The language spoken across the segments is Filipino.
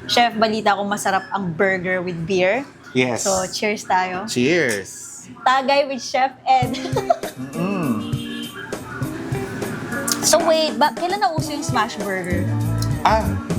Chef, balita ko masarap ang burger with beer. Yes. So, cheers tayo. Cheers! Tagay with Chef Ed. So wait, kailan nauso yung smash burger?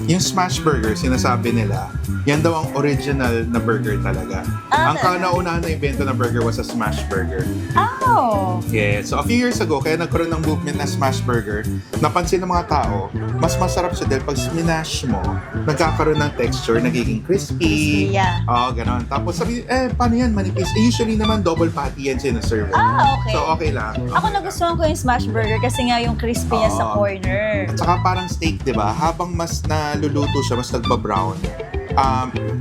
Yung smash burger, sinasabi nila, yan daw ang original na burger talaga. Ang kauna-unahan na invento na burger was a smash burger. Oh! Yeah, so a few years ago, kaya nagkaroon ng movement na smash burger, napansin ng mga tao, mas masarap siya dahil pag sminash mo, nagkakaroon ng texture, nagiging crispy. Yeah. Ganon. Tapos sabi, paano yan, manipis? Usually naman, double patty yan sinaserve. Okay. So, okay lang. Ako nagustuhan ko yung smash burger kasi nga yung crispy niya sa corner. At saka parang steak, di ba? Habang mas naluluto siya, mas nagba-brown,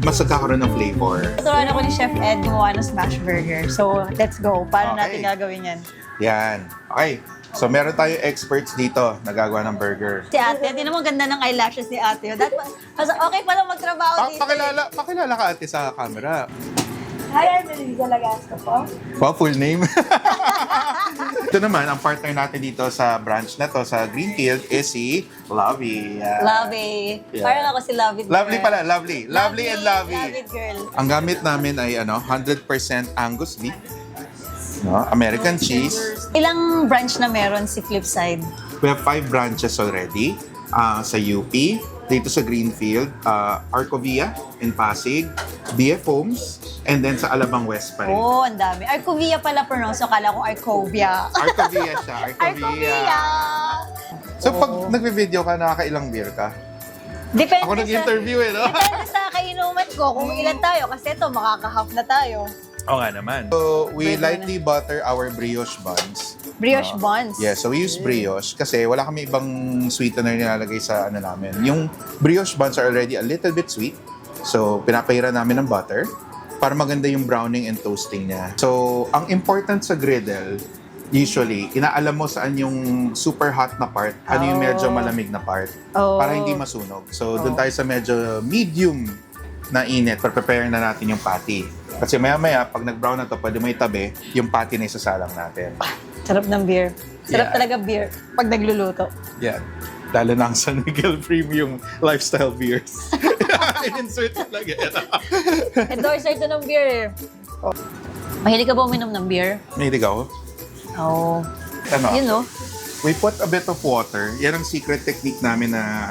mas nagkakaroon ng flavor. Turuan ako ni Chef Ed gumawa ng smash burger. So, let's go. Paano Okay. natin gagawin yan? Yan. Okay. So, meron tayong experts dito na gagawa ng burger. Si ate, hindi naman ganda ng eyelashes ni ate. Okay pa lang magtrabaho dito. Pakilala ka ate sa camera. Hi, I'm Elisa Lagasco po. Wow, full name. Ito naman, ang partner natin dito sa branch na to, sa Greenfield, is si Lovey. Lovey. Yeah. Parang ako si Lovey. Lovely pala, lovely. Lovely and lovey. Lovey girl. Ang gamit namin ay 100% Angus beef, American cheese. Ilang branch na meron si Flipside? We have 5 branches already sa UP, dito sa Greenfield, Arcovia in Pasig, BF Homes, and then sa Alabang West pa rin. Oh, ang dami. Arcovia pala pronounce. Akala ko Arcovia. Arcovia siya, Arcovia! So pag nagbe-video ka, nakakailang beer ka? Depende Ako nag-interview no? Depende sa kainuman ko kung ilan tayo. Kasi ito, makaka-half na tayo. Oo nga naman. So, we Pwede lightly butter our brioche buns. Brioche buns. Yeah, so we use brioche kasi wala kami ibang sweetener nilalagay sa namin. Yung brioche buns are already a little bit sweet. So, pinapahira namin ng butter para maganda yung browning and toasting niya. So, ang important sa griddle, usually, inaalam mo saan yung super hot na part, ano yung medyo malamig na part, para hindi masunog. So, doon tayo sa medyo medium na init para prepare na natin yung patty. Kasi maya-maya, pag nag-brown na to, pwede mo itabi yung patty na isasalang natin. Sarap ng beer. Sarap Yeah. talaga beer pag nagluluto. Yan. Lalo na ang San Miguel Premium Lifestyle Beers. In-insert talaga yan. Endorser ito ng beer. Mahilig ka ba uminom ng beer? Mahilig ako. Oo. Ano? You know? We put a bit of water. Yan ang secret technique namin na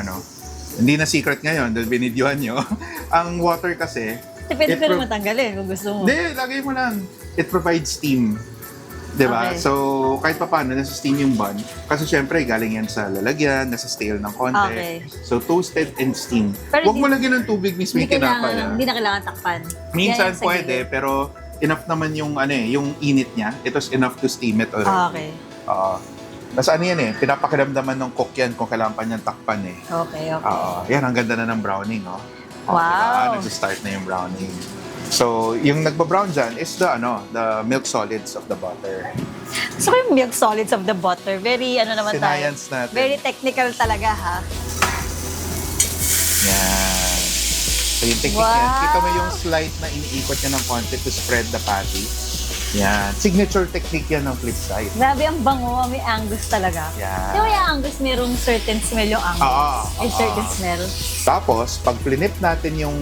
hindi na secret ngayon dahil binidyohan nyo. Ang water kasi, Pwede ko naman tanggalin kung gusto mo. hindi, lagay mo lang. It provides steam. Diba? Okay. So, kahit pa paano, nasa steam yung bun. Kasi syempre, galing yan sa lalagyan, nasa stale ng konti. Okay. So, toasted and steamed. Pero Huwag mo lagyan ng tubig mismo yung tinapay. Hindi na kailangan takpan. Minsan Yan yung sa pwede, gilid. pero enough naman yung yung init niya. It was enough to steam it already. Okay. Tapos pinapakiramdaman ng cook yan kung kailangan pa niyang takpan eh. Okay, okay. Yan, ang ganda na ng browning, no? Wow. Diba? Nag-start na yung browning. So, yung nagba-brown dyan is the milk solids of the butter. So yung milk solids of the butter, very naman tayo. Science natin. Very technical talaga ha. Yan. So, yung technique Wow. yan. Kita mo yung slide na iniikot niya ng konti to spread the patty. Yan. Signature technique yan ng Flipside. Grabe ang bango, may angus talaga. Yan. Di ba yung angus merong certain smell yung angus? May certain smell. Tapos, pag flinip natin yung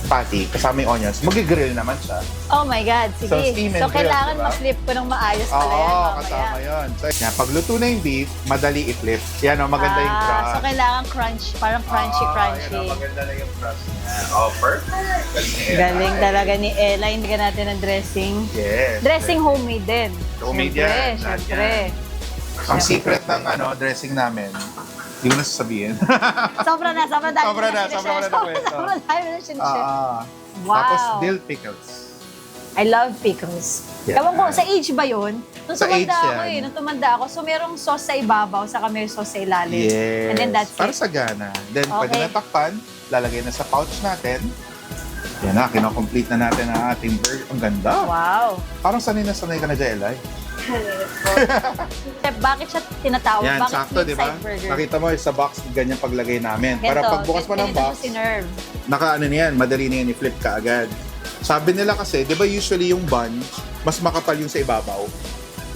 patty, kasama yung onions, mag-grill naman siya. Oh my God, sige. So, steam and So, grill, kailangan diba? ma-flip ko ng maayos pala yan Oo, mamaya. kasama yun. So, pag luto na yung beef, madali i-flip. Yan maganda yung crust. So, kailangan crunch, parang crunchy-crunchy. Maganda na yung crust niya. Oh, perfect. Galing talaga ni Ella. Hindi ka natin ng dressing. Yes. Dressing homemade din. Homemade Siyempre, yan. Siyempre. Ang secret ng dressing namin, hindi ko na sasabihin. Sobra na dami Sobra na, na sobra na kwento. Sobra dami na sinishare. Wow. Tapos dill pickles. I love pickles. Yeah. Ewan ko, sa age ba yun? Nung Sa tumanda age ako yan. nung tumanda ako, so merong sauce sa ibabaw, saka may sauce sa ilalim. Yes. And then that's Para it. sa gana. Then, pwede Okay. na takpan, lalagay na sa pouch natin. Yan na, kinocomplete na natin ang ating burger. Ang ganda. Wow. Parang sanay ka na dyan, Eli. Chef, bakit siya tinatawag? Yan, Bakit sakto, di ba? Flipside burger? Nakita mo, sa box, ganyan paglagay namin. Para pagbukas mo ng ganito box, siya sinerve. naka-ano niyan, madali na yan, i-flip ka agad. Sabi nila kasi, di ba usually yung bun, mas makapal yung sa ibabaw?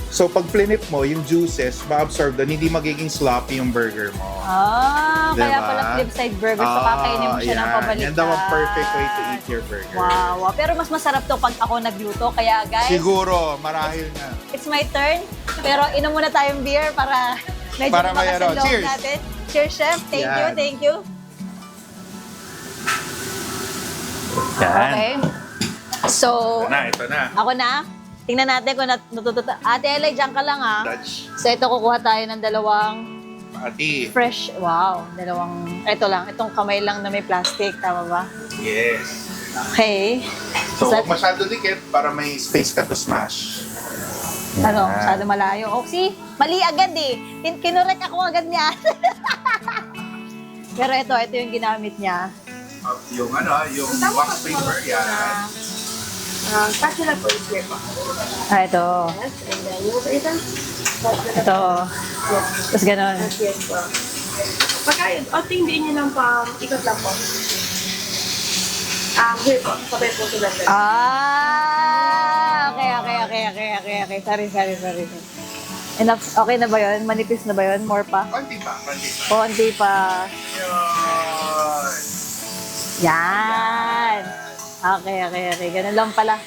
So pag flinip mo, yung juices, ma-absorb doon, hindi magiging sloppy yung burger mo. Kaya Diba? pala flip side burger. So, kakainin mo siya ng pabaliktad. Yan daw ang perfect way to eat your burger. Wow. Pero mas masarap to pag ako nagluto. Kaya guys, Siguro, marahil na. it's my turn. Pero inom muna tayong beer para medyo Para may lumakas ang loob Cheers! natin. Cheers, chef. Thank you, Yan. thank you. Okay. So, Ito na. ako na. Tingnan natin kung natututo. Ate Elay, dyan ka lang ha. Dutch. So, ito kukuha tayo ng dalawang Ati. fresh. Wow. Ito lang. Itong kamay lang na may plastic. Tama ba? Yes. Okay. So, Sa- huwag masyado dikit para may space ka to smash. Ano, Yan. masyado malayo. Oh, see? Mali agad eh. Kinurek ako agad niya. Pero ito yung ginamit niya. Yung wax paper, yan. Kasi lang po is here po. Ito. Yes, and then yung sa isa. Ito. Tapos ganun. Yes po. Pagka, tindiin niyo lang pa, ikot lang po. Here po, sabay po sa banda. Okay. Sorry. Enough. Okay na ba yun? Manipis na ba yun? More pa? Konti pa. Konti pa. Yun. Yan. Okay. Ganun lang pala.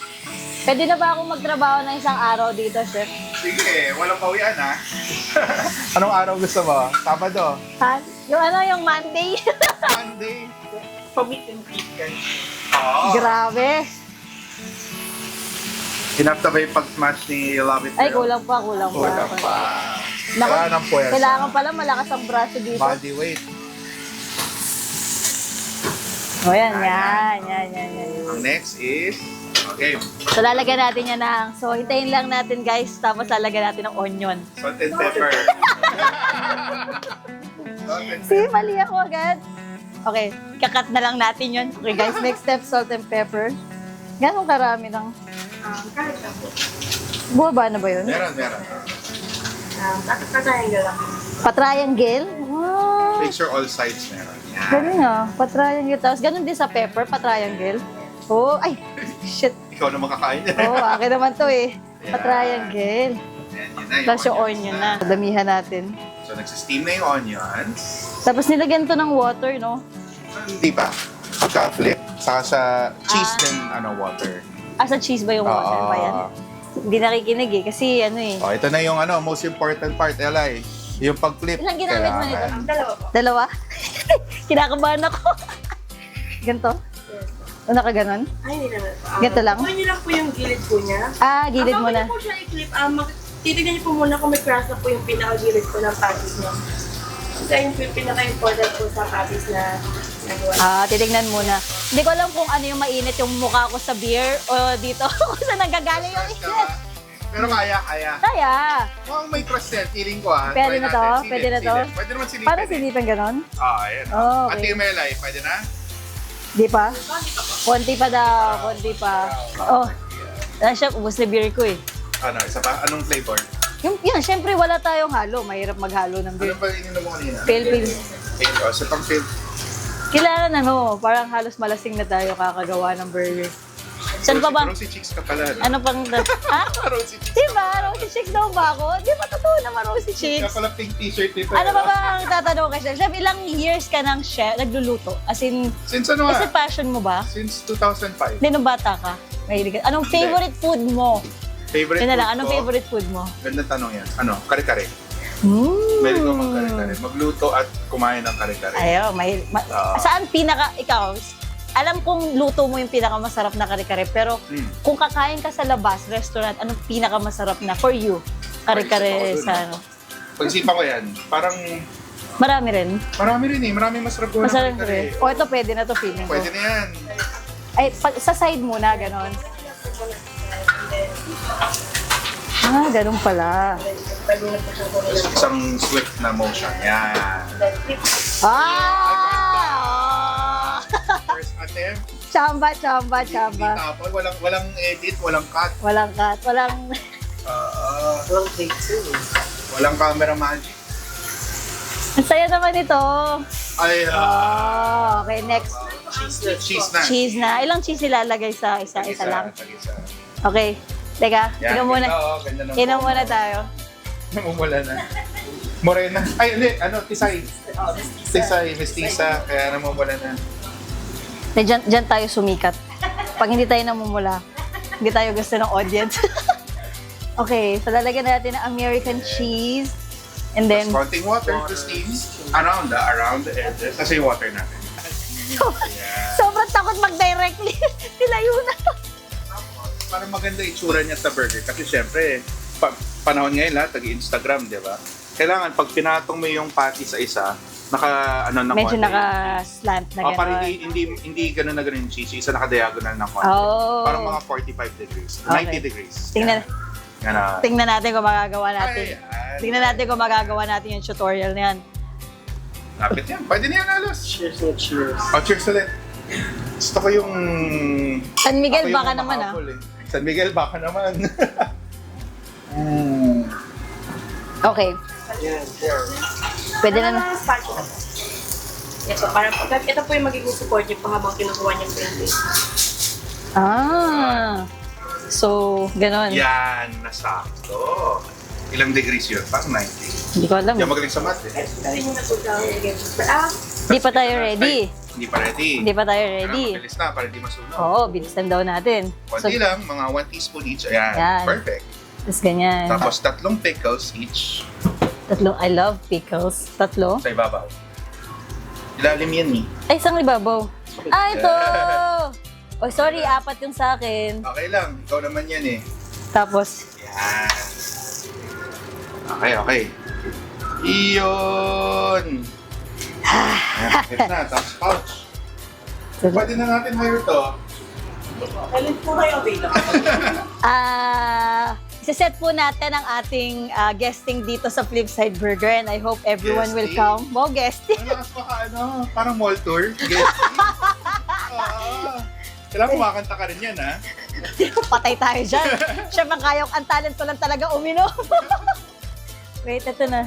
Pwede na ba akong magtrabaho ng isang araw dito, chef? Sige, walang pawian ha. Anong araw gusto mo? Sabado? Ha? Yung Monday? Monday? Pa-week and weekend. Oo. Grabe. Hinapta ba yung pag-smash ni Love It? Ay, Girl? kulang pa. Kulang pa. Naku, Wala nang puwersa. kailangan pala malakas ang braso dito. Body weight. O yan. Ang next is, okay, So, lalagyan natin yan so, hintayin lang natin, guys. Tapos, lalagyan natin ng onion. salt and pepper. Salt and See, mali ako agad. Okay, kakat na lang natin yun. Okay, guys, next step, salt and pepper. Ganong karami ng... Kahit lang po. Buwaba na ba yun? Meron. Katriangle lang. Patriangle? Wow! Make sure all sides meron. Yan. Galing ah, patriangle. Tapos ganun din sa pepper, patriangle. Oh, ay, shit. Ikaw na makakain. Oh, akin naman to eh. Patriangle. Yan, yun na Tapos yung onion na. Damihan natin. So, nagsisteam na yung onions. Tapos nilagyan to ng water, no? Hindi pa. Pagka-flip. Saka sa cheese din, water. Sa cheese ba yung water ba yan? Hindi nakikinig eh, kasi Oh, ito na yung most important part, Eli. Yung pag-flip. Ilang ginamit mo nito? Kailangan. Dalawa po. Dalawa? Kinakabahan ako. Ganto? O nakaganon? Ay, hindi naman po. Ganito lang? Kunin niyo lang po yung gilid po niya. Gilid mo na. Bago niyo po siya i-clip, titignan niyo po muna kung may crash na po yung pinaka-gilid po ng patties niya. Kasi yung pinaka-important po sa patties na nagawa. Titignan muna. Hindi ko alam kung ano yung mainit yung mukha ko sa beer o dito kung saan nanggagaling yung init. Pero kaya. Kaya. Mukhang may trust yan. Feeling ko Pwede Try na to? natin. Pwede na to? Pwede naman silipin. Para silipin ganon? Ayan. Oh, At okay. yung Eli, pwede na? Di pa? Konti pa daw. Konti pa. Oh. Chef, ubos na beer ko eh. Isa pa? Anong flavor? Yan, syempre wala tayong halo. Mahirap maghalo ng beer. Ano ba ininom mo kanina? Pale. Sa pang-feel. Kailangan parang halos malasing na tayo kakagawa ng burger. Saan pa ba? Rosy Chicks ka pala. Ano pang... Ha? Rosy Chicks. Diba? Rosy Chicks daw ba ako? Di ba totoo naman Rosy Kaya Chicks? pala pink t-shirt dito. Ano ba ang tatanong kay Chef? Chef, ilang years ka ng chef, nagluluto? As in, Since ano is it passion mo ba? Since 2005. Hindi, nung bata ka. Mahilig ka. Anong favorite food mo? Favorite Yun na lang, food anong ko? favorite food mo? Gandang tanong yan. Kare-kare. Mm. Mahilig ko mag-kare-kare. Magluto at kumain ng kare-kare. Ayaw, saan ikaw, alam kong luto mo yung pinakamasarap na kare-kare, pero kung kakain ka sa labas, restaurant, anong pinakamasarap na for you? Kare-kare sa Pag-isipan ko yan, parang Marami rin. marami rin eh. Marami masarap ko na Masarap kare-kare. rin. O ito, pwede na to feeling ko. Pwede na yan. Ay, sa side muna, ganon. Ganun pala. Isang swift na motion. Yan. First attempt. Chamba. Tapos walang edit, walang cut. Walang cut, walang... Walang take two. Walang camera magic. Ang saya naman ito. Ay, Okay, next. cheese na. Cheese na. Ilang cheese ilalagay sa isa? Isa lang. Tag-isa. Okay. Teka, Yan, inom muna. ganda, oh, ganda ng Inom foam. muna tayo. Namumula na. Morena. Ay, hindi. Tisay. Tisay, mestiza. Kaya namumula na. Diyan tayo sumikat. Pag hindi tayo namumula, hindi tayo gusto ng audience. Okay, so lalagyan natin ng American cheese. And then, Konting water to steam. Around the edges. Kasi yung water natin. Yeah. sobrang takot mag-directly. Nilayo na. Para maganda itsura niya sa burger. Kasi syempre, panahon ngayon lahat, tag-Instagram, di ba? Kailangan, pag pinatong mo yung patty sa isa, Medyo naka-slant na Oh, parang gano'n. hindi gano'n na gano'n yung cheese. Isa naka-diagonal na konti. Oh. Parang mga 45 degrees. Okay. 90 degrees. Tingnan, Yan na. tingnan natin kung magagawa natin. Ayan. Tingnan natin kung magagawa natin yung tutorial na yan. Lapit yan. Pwede na yan, Alos. Cheers na cheers. Oh, cheers ulit. Gusto ko yung... San Miguel, ako yung baka naman mahabol, eh. San Miguel, baka naman. Okay, Ayan, cheers. pwede na na. Spatula po. Yes, so parang ito po yung magiging support niyo po habang kinukuha niyo po yung base. Ah. So, ganon. Yan, nasakto. Ilang degrees yun? Parang 90. Hindi ko alam. Yan magaling sa math, eh. Kasi yung nasugaw again. Hindi pa tayo ready. Ay, hindi pa ready. Hindi pa tayo ready. Kailangan mabilis na para hindi masunog. Oo, bilisan daw natin. So, Konti lang, mga 1 teaspoon each. Ayan, Yan. perfect. tapos ganyan. Tapos 3 pickles each Tatlo. I love pickles. Tatlo. sa ibabaw. Ilalim yan eh. Ay, isang libabaw. Ah, ito! Oh, sorry, 4 yung sa akin. Okay lang, ikaw naman yan eh. Tapos, Yan. Okay. Iyon! Ayan, hit na. Tapos pouch. Pwede na natin hire to. Kailan po kayo available? isa-set po natin ang ating guesting dito sa Flipside Burger and I hope everyone will Guesting? come. Wow, guesting! Ang lakas pa ka, parang mall tour. Guesting. Kailangan kumakanta ka rin yan, ha? Patay tayo dyan. Siya ang talent ko lang talaga uminom. Wait, ito na.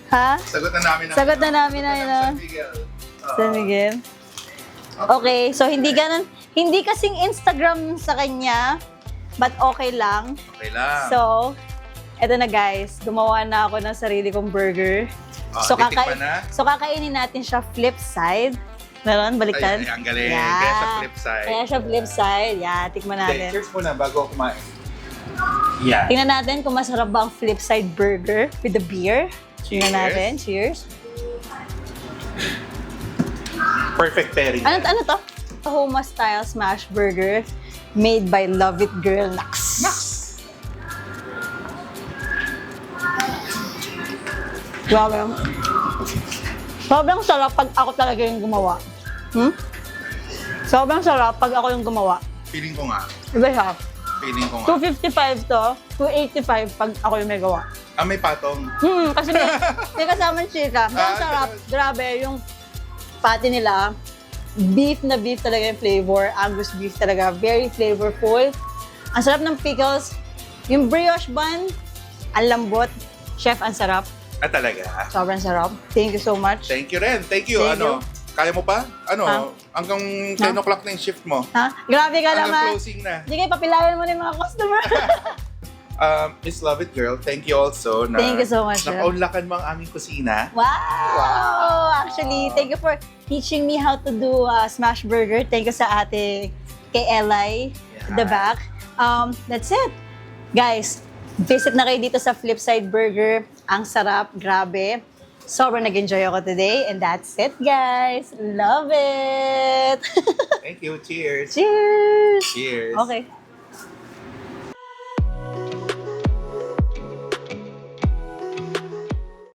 Ha? Sagot na namin. Sagot na namin na yun, San Miguel. San Miguel. Okay, so hindi kasing Instagram sa kanya, but okay lang. Okay lang. So, eto na guys, gumawa na ako ng sarili kong burger. Titikman na. So kakainin natin siya flip side. Meron, baliktad. Ay, ang galing. Yeah. Kaya sa flip side. Kaya siya flip side. Yeah, tikman Okay, natin. cheers muna bago ako kumain. Yan. Tingnan natin kung masarap ba ang flip side burger with the beer. Tingnan Cheers. natin. Cheers. Perfect pairing. Ano to? Tahoma style smash burger made by Love It Girl Nax. Grabe. Sobrang sarap pag ako talaga yung gumawa. Sobrang sarap pag ako yung gumawa. Feeling ko nga. Iba siya. Feeling ko nga. 255 to, 285 pag ako yung may gawa. May patong. Kasi may kasamang chika. Ang sarap. ganun. Grabe, yung patty nila, beef na beef talaga yung flavor. Angus beef talaga. Very flavorful. Ang sarap ng pickles. Yung brioche bun, ang lambot. Chef, ang sarap. Talaga. Sobrang sarap. Thank you so much. Thank you rin. Thank you. Thank Kaya mo pa? Ha? Hanggang 10 o'clock na yung shift mo. Ha? Grabe ka Hanggang naman. closing na. Sige, papilayan mo na yung mga customer. Miss Love It Girl, thank you also na Thank you so much, sir. nakaunlakan mo ang aming kusina. Wow! Actually, thank you for teaching me how to do smash burger. Thank you sa ate kay Eli, at the back. That's it. Guys, visit na kayo dito sa Flipside Burger. Ang sarap, grabe. Sobrang nag-enjoy ako today. And that's it, guys. Love it! Thank you. Cheers. Cheers! Cheers. Okay.